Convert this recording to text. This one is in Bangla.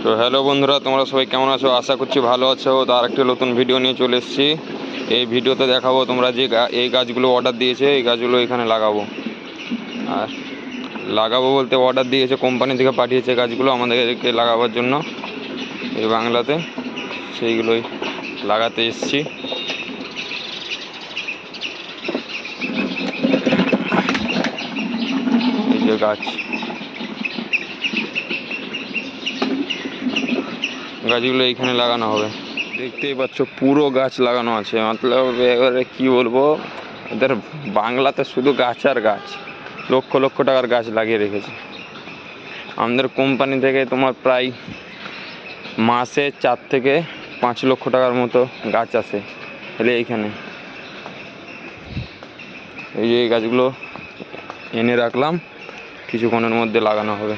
তো হ্যালো বন্ধুরা, তোমরা সবাই কেমন আছো? আশা করছি ভালো আছো। তো আরেকটি নতুন ভিডিও নিয়ে চলে এসেছি। এই ভিডিওতে দেখাবো তোমরা যে এই গাছগুলো অর্ডার দিয়েছে, এই গাছগুলো এখানে লাগাবো। আর লাগাবো বলতে অর্ডার দিয়েছে, কোম্পানি থেকে পাঠিয়েছে গাছগুলো আমাদেরকে লাগাবার জন্য এই বাংলাতে। সেইগুলোই লাগাতে এসেছি। এই যে গাছগুলো এইখানে লাগানো হবে। দেখতেই পাচ্ছ পুরো গাছ লাগানো আছে। মতলব এবারে কি বলবো, এদের বাংলাতে শুধু গাছ আর গাছ, লক্ষ লক্ষ টাকার গাছ লাগিয়ে রেখেছে। আমাদের কোম্পানি থেকে তোমার প্রায় মাসে 4 থেকে 5 লক্ষ টাকার মতো গাছ আসে তাহলে এইখানে। এই যে এই গাছগুলো এনে রাখলাম, কিছুক্ষণের মধ্যে লাগানো হবে।